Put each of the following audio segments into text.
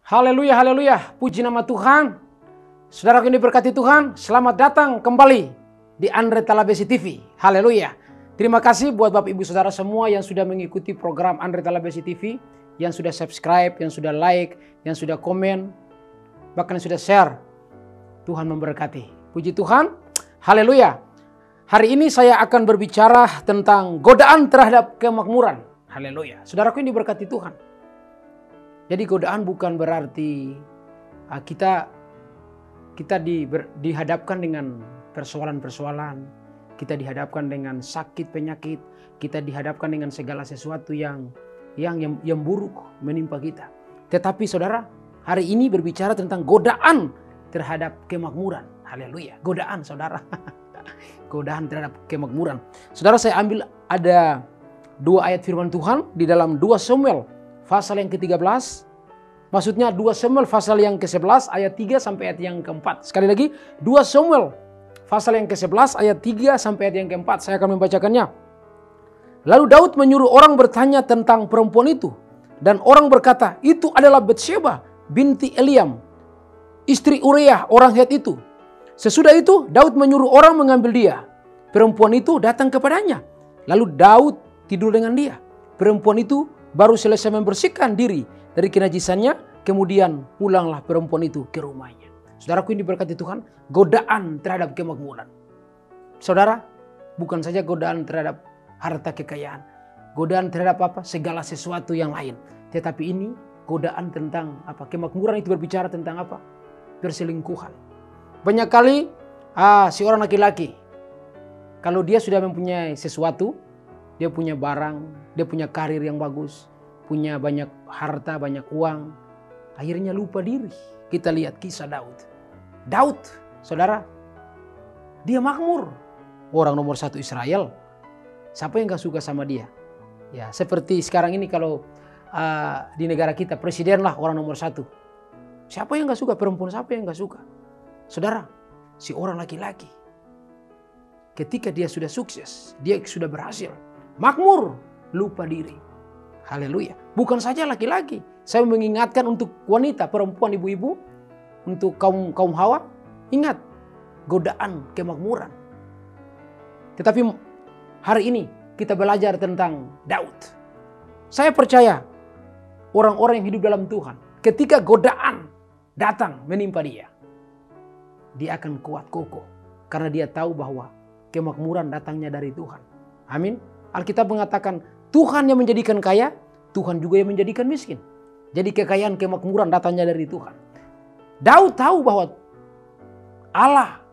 Haleluya, haleluya. Puji nama Tuhan. Saudara yang diberkati Tuhan, selamat datang kembali di Andre Talabesi TV. Haleluya. Terima kasih buat Bapak Ibu Saudara semua yang sudah mengikuti program Andre Talabesi TV, yang sudah subscribe, yang sudah like, yang sudah komen, bahkan yang sudah share. Tuhan memberkati. Puji Tuhan. Haleluya. Hari ini saya akan berbicara tentang godaan terhadap kemakmuran. Haleluya. Saudaraku yang diberkati Tuhan. Jadi godaan bukan berarti kita dihadapkan dengan persoalan-persoalan, kita dihadapkan dengan sakit penyakit, kita dihadapkan dengan segala sesuatu yang buruk menimpa kita. Tetapi saudara, hari ini berbicara tentang godaan terhadap kemakmuran. Haleluya, godaan saudara. Godaan terhadap kemakmuran. Saudara, saya ambil ada 2 ayat firman Tuhan di dalam 2 Samuel pasal yang ke-13. Maksudnya 2 Samuel pasal yang ke-11 ayat 3 sampai ayat yang ke-4. Sekali lagi 2 Samuel pasal yang ke-11 ayat 3 sampai ayat yang ke-4. Saya akan membacakannya. Lalu Daud menyuruh orang bertanya tentang perempuan itu. Dan orang berkata, itu adalah Batsheba binti Eliam, istri Uriah orang Het itu. Sesudah itu Daud menyuruh orang mengambil dia. Perempuan itu datang kepadanya. Lalu Daud tidur dengan dia. Perempuan itu baru selesai membersihkan diri dari kenajisannya, kemudian pulanglah perempuan itu ke rumahnya. Saudaraku yang diberkati Tuhan, godaan terhadap kemakmuran. Saudara, bukan saja godaan terhadap harta kekayaan, godaan terhadap segala sesuatu yang lain. Tetapi ini godaan tentang kemakmuran itu berbicara tentang perselingkuhan. Banyak kali si orang laki-laki, kalau dia sudah mempunyai sesuatu, dia punya barang, dia punya karir yang bagus, punya banyak harta, banyak uang, akhirnya lupa diri. Kita lihat kisah Daud. Daud, saudara, dia makmur. Orang nomor 1 Israel. Siapa yang gak suka sama dia? Ya, seperti sekarang ini kalau di negara kita, presiden lah orang nomor 1. Siapa yang gak suka? Perempuan siapa yang gak suka? Saudara, si orang laki-laki, ketika dia sudah sukses, dia sudah berhasil, makmur, lupa diri. Haleluya. Bukan saja laki-laki. Saya mengingatkan untuk wanita, perempuan, ibu-ibu, untuk kaum hawa, ingat godaan kemakmuran. Tetapi hari ini kita belajar tentang Daud. Saya percaya orang-orang yang hidup dalam Tuhan, ketika godaan datang menimpa dia akan kuat kokoh. Karena dia tahu bahwa kemakmuran datangnya dari Tuhan. Amin. Alkitab mengatakan Tuhan yang menjadikan kaya, Tuhan juga yang menjadikan miskin. Jadi kekayaan kemakmuran datangnya dari Tuhan. Daud tahu bahwa Allah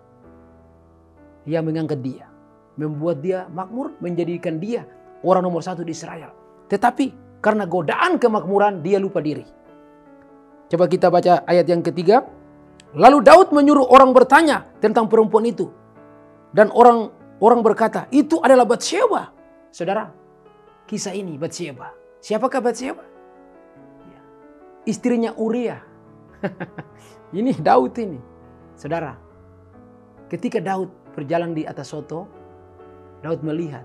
yang mengangkat dia, membuat dia makmur, menjadikan dia orang nomor 1 di Israel. Tetapi karena godaan kemakmuran dia lupa diri. Coba kita baca ayat yang ketiga. Lalu Daud menyuruh orang bertanya tentang perempuan itu. Dan orang berkata, itu adalah Batsheba. Saudara, kisah ini Batsheba. Siapakah Batsheba? Ya, istrinya Uriah. Ini Daud ini. Saudara, ketika Daud berjalan di atas soto, Daud melihat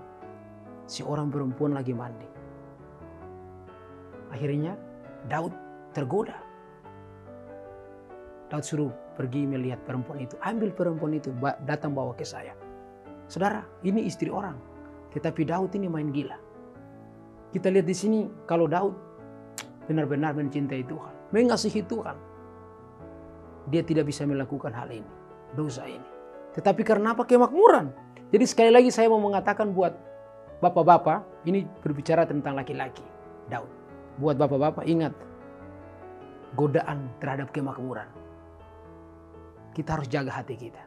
si orang perempuan lagi mandi. Akhirnya Daud tergoda. Daud suruh pergi melihat perempuan itu. Ambil perempuan itu, datang bawa ke saya. Saudara, ini istri orang. Tetapi Daud ini main gila. Kita lihat di sini kalau Daud benar-benar mencintai Tuhan, mengasihi Tuhan, dia tidak bisa melakukan hal ini, dosa ini. Tetapi karena kemakmuran. Jadi sekali lagi saya mau mengatakan buat bapak-bapak, ini berbicara tentang laki-laki, Daud. Buat bapak-bapak ingat, godaan terhadap kemakmuran. Kita harus jaga hati kita.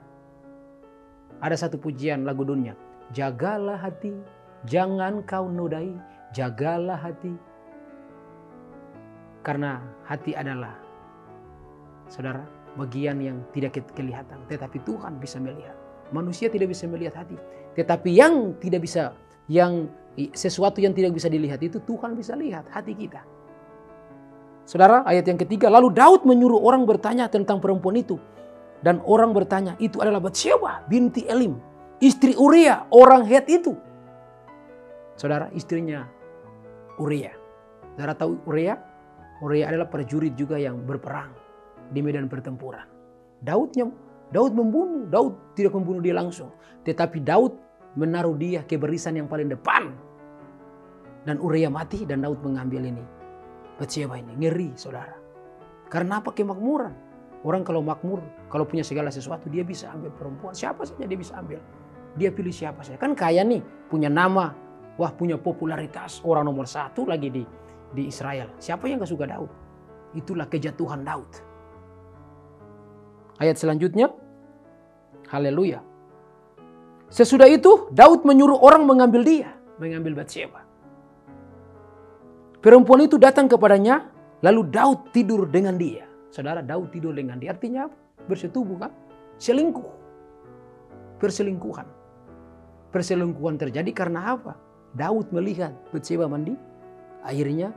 Ada satu pujian lagu dunia. Jagalah hati, jangan kau nodai, jagalah hati. Karena hati adalah, saudara, bagian yang tidak kelihatan. Tetapi Tuhan bisa melihat. Manusia tidak bisa melihat hati. Tetapi sesuatu yang tidak bisa dilihat itu Tuhan bisa lihat hati kita. Saudara, ayat yang ketiga. Lalu Daud menyuruh orang bertanya tentang perempuan itu. Dan orang bertanya, itu adalah Batsheba binti Eliam, istri Uriah orang Het itu. Saudara, istrinya Uriah. Saudara tahu Uriah? Uria adalah prajurit juga yang berperang di medan pertempuran. Daud membunuh, Daud tidak membunuh dia langsung. Tetapi Daud menaruh dia ke barisan yang paling depan. Dan Uria mati dan Daud mengambil ini. Batseba ini, ngeri saudara. Karena apa? Kemakmuran. Orang kalau makmur, kalau punya segala sesuatu, dia bisa ambil perempuan. Siapa saja dia bisa ambil. Dia pilih siapa saja. Kan kaya nih, punya nama. Wah, punya popularitas. Orang nomor 1 lagi di Israel. Siapa yang gak suka Daud? Itulah kejatuhan Daud. Ayat selanjutnya. Haleluya. Sesudah itu, Daud menyuruh orang mengambil dia. Mengambil Batseba. Perempuan itu datang kepadanya. Lalu Daud tidur dengan dia. Saudara, Daud tidur dengan dia. Artinya apa? Bersetubuh kan? Selingkuh. Perselingkuhan. Perselingkuhan terjadi karena apa? Daud melihat Batseba mandi. Akhirnya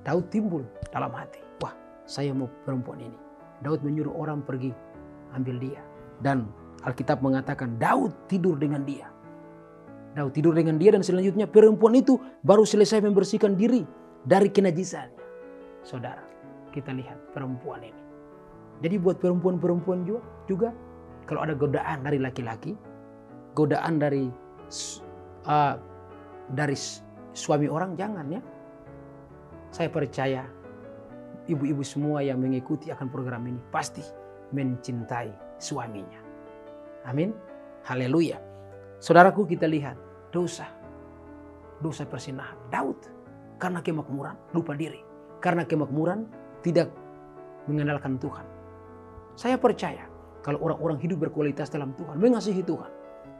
Daud timbul dalam hati. Wah, saya mau perempuan ini. Daud menyuruh orang pergi ambil dia. Dan Alkitab mengatakan Daud tidur dengan dia. Daud tidur dengan dia dan selanjutnya perempuan itu baru selesai membersihkan diri dari kenajisannya. Saudara, kita lihat perempuan ini. Jadi buat perempuan-perempuan juga kalau ada godaan dari laki-laki, godaan dari suami orang, jangan ya. Saya percaya ibu-ibu semua yang mengikuti akan program ini pasti mencintai suaminya. Amin. Haleluya. Saudaraku, kita lihat dosa persinahan Daud karena kemakmuran lupa diri, karena kemakmuran tidak mengandalkan Tuhan. Saya percaya kalau orang-orang hidup berkualitas dalam Tuhan, mengasihi Tuhan,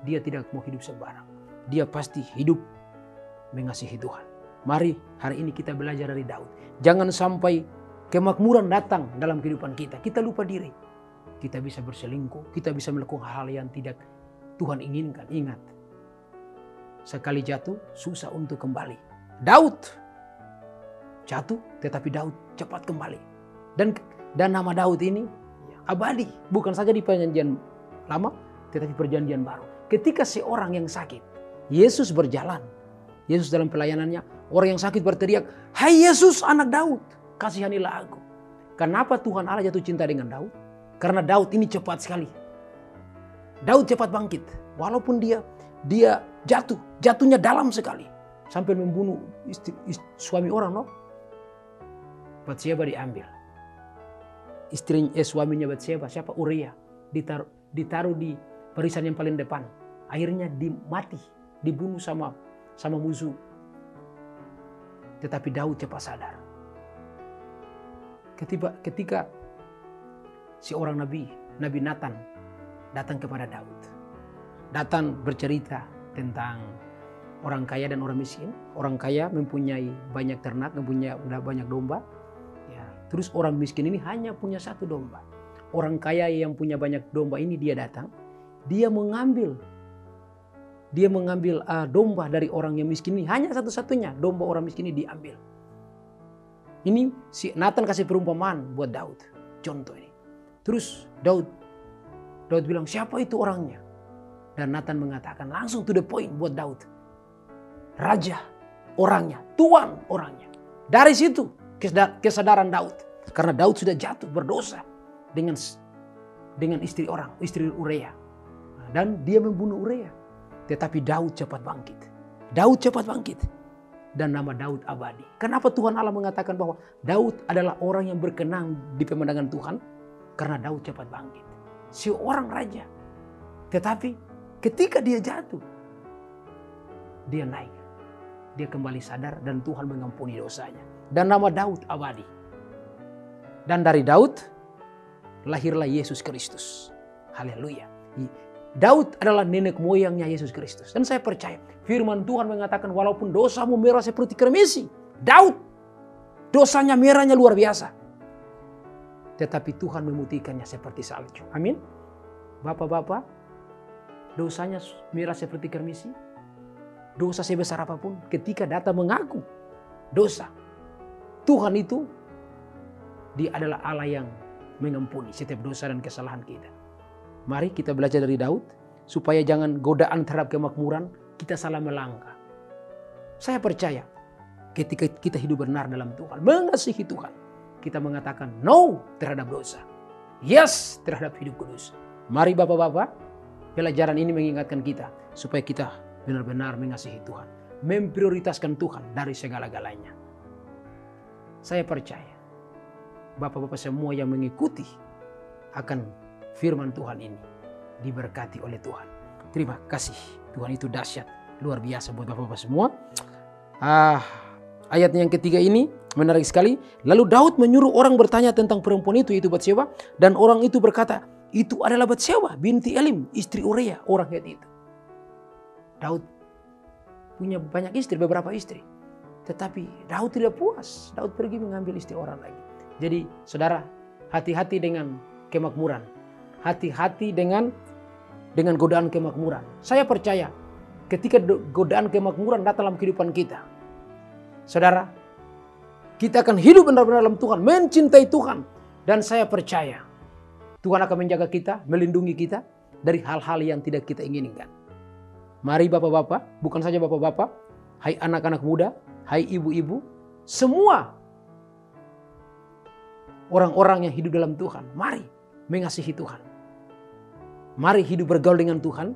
dia tidak mau hidup sembarang. Dia pasti hidup mengasihi Tuhan. Mari hari ini kita belajar dari Daud. Jangan sampai kemakmuran datang dalam kehidupan kita. Kita lupa diri. Kita bisa berselingkuh. Kita bisa melakukan hal-hal yang tidak Tuhan inginkan. Ingat, sekali jatuh susah untuk kembali. Daud jatuh tetapi Daud cepat kembali. Dan nama Daud ini abadi. Bukan saja di perjanjian lama tetapi perjanjian baru. Ketika seorang yang sakit, Yesus berjalan. Yesus dalam pelayanannya, orang yang sakit berteriak, "Hai Yesus, anak Daud, kasihanilah aku." Kenapa Tuhan Allah jatuh cinta dengan Daud? Karena Daud ini cepat sekali. Daud cepat bangkit. Walaupun dia jatuhnya dalam sekali. Sampai membunuh suami orang. No? Batseba diambil. Suaminya Batseba, siapa? Uria. Ditaruh di barisan yang paling depan. Akhirnya mati. Dibunuh sama musuh. Tetapi Daud cepat sadar. Ketika seorang nabi Nathan datang kepada Daud. Nathan bercerita tentang orang kaya dan orang miskin. Orang kaya mempunyai banyak ternak, mempunyai banyak domba. Ya, terus orang miskin ini hanya punya 1 domba. Orang kaya yang punya banyak domba ini dia datang. Dia mengambil domba dari orang yang miskin ini. Hanya satu-satunya domba orang miskin ini diambil. Ini si Nathan kasih perumpamaan buat Daud. Contoh ini. Terus Daud bilang, siapa itu orangnya? Dan Nathan mengatakan langsung to the point buat Daud. Raja orangnya, Tuan orangnya. Dari situ kesadaran Daud. Karena Daud sudah jatuh berdosa dengan istri Uria. Dan dia membunuh Uria. Tetapi Daud cepat bangkit. Dan nama Daud abadi. Kenapa Tuhan Allah mengatakan bahwa Daud adalah orang yang berkenan di pemandangan Tuhan? Karena Daud cepat bangkit. Seorang raja. Tetapi ketika dia jatuh, dia naik. Dia kembali sadar dan Tuhan mengampuni dosanya. Dan nama Daud abadi. Dan dari Daud lahirlah Yesus Kristus. Haleluya. Daud adalah nenek moyangnya Yesus Kristus. Dan saya percaya firman Tuhan mengatakan walaupun dosamu merah seperti kremisi, Daud dosanya merahnya luar biasa. Tetapi Tuhan memutihkannya seperti salju. Amin. Bapak-bapak, dosanya merah seperti kremisi. Dosa sebesar apapun ketika datang mengaku dosa, Tuhan itu dia adalah Allah yang mengampuni setiap dosa dan kesalahan kita. Mari kita belajar dari Daud supaya jangan godaan terhadap kemakmuran kita salah melangkah. Saya percaya ketika kita hidup benar dalam Tuhan, mengasihi Tuhan, kita mengatakan no terhadap dosa, yes terhadap hidup kudus. Mari Bapak-bapak, pelajaran ini mengingatkan kita supaya kita benar-benar mengasihi Tuhan, memprioritaskan Tuhan dari segala-galanya. Saya percaya Bapak-bapak semua yang mengikuti akan firman Tuhan ini diberkati oleh Tuhan. Terima kasih, Tuhan itu dahsyat, luar biasa buat Bapak-bapak semua. Ayat yang ketiga ini menarik sekali. Lalu Daud menyuruh orang bertanya tentang perempuan itu, yaitu Batsheba, dan orang itu berkata, itu adalah Batsheba binti Elim, istri Uria, orang Het itu. Daud punya banyak istri, beberapa istri. Tetapi Daud tidak puas. Daud pergi mengambil istri orang lagi. Jadi saudara, hati-hati dengan kemakmuran. Hati-hati dengan godaan kemakmuran. Saya percaya ketika godaan kemakmuran datang dalam kehidupan kita, saudara, kita akan hidup benar-benar dalam Tuhan, mencintai Tuhan. Dan saya percaya Tuhan akan menjaga kita, melindungi kita dari hal-hal yang tidak kita inginkan. Mari Bapak-bapak, bukan saja Bapak-bapak, hai anak-anak muda, hai ibu-ibu, semua orang-orang yang hidup dalam Tuhan, mari mengasihi Tuhan. Mari hidup bergaul dengan Tuhan.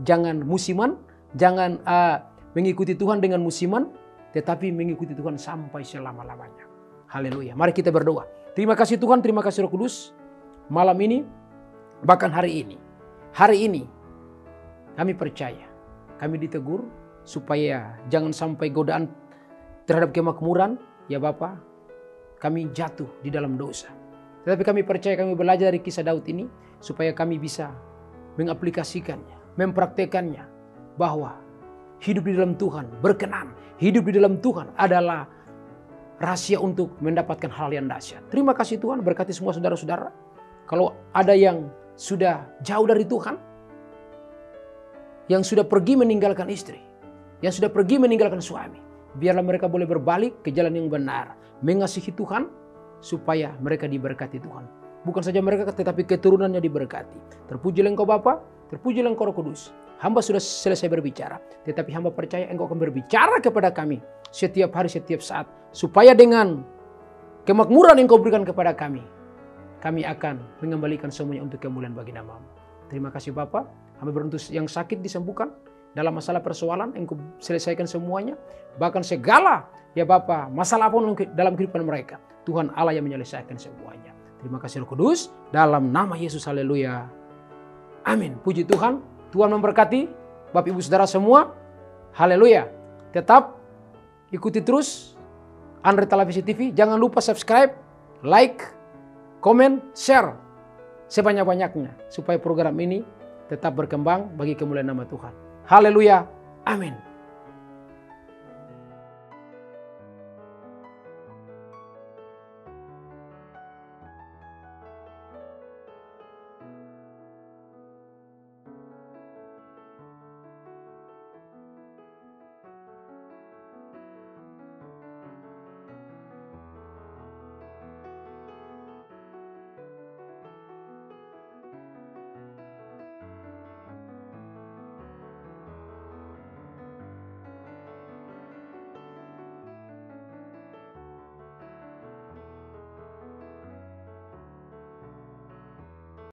Jangan musiman, jangan mengikuti Tuhan dengan musiman, tetapi mengikuti Tuhan sampai selama-lamanya. Haleluya. Mari kita berdoa. Terima kasih Tuhan, terima kasih Roh Kudus. Malam ini, bahkan hari ini kami percaya, kami ditegur supaya jangan sampai godaan terhadap kemakmuran, ya Bapa, kami jatuh di dalam dosa. Tetapi kami percaya, kami belajar dari kisah Daud ini supaya kami bisa mengaplikasikannya, mempraktekannya, bahwa hidup di dalam Tuhan berkenan. Hidup di dalam Tuhan adalah rahasia untuk mendapatkan hal yang dahsyat. Terima kasih Tuhan, berkati semua saudara-saudara. Kalau ada yang sudah jauh dari Tuhan, yang sudah pergi meninggalkan istri, yang sudah pergi meninggalkan suami, biarlah mereka boleh berbalik ke jalan yang benar, mengasihi Tuhan, supaya mereka diberkati Tuhan. Bukan saja mereka, tetapi keturunannya diberkati. Terpujilah Engkau Bapa, terpujilah Engkau Roh Kudus. Hamba sudah selesai berbicara, tetapi hamba percaya Engkau akan berbicara kepada kami setiap hari, setiap saat, supaya dengan kemakmuran yang Engkau berikan kepada kami akan mengembalikan semuanya untuk kemuliaan bagi nama-Mu. Terima kasih Bapa. Hamba beruntung yang sakit disembuhkan, dalam masalah persoalan Engkau selesaikan semuanya, bahkan segala ya Bapa masalah pun dalam kehidupan mereka, Tuhan Allah yang menyelesaikan semuanya. Terima kasih Roh Kudus, dalam nama Yesus, haleluya, amin. Puji Tuhan. Tuhan memberkati Bapak Ibu Saudara semua. Haleluya. Tetap ikuti terus Andre Televisi TV. Jangan lupa subscribe, like, komen, share sebanyak-banyaknya supaya program ini tetap berkembang bagi kemuliaan nama Tuhan. Haleluya. Amin.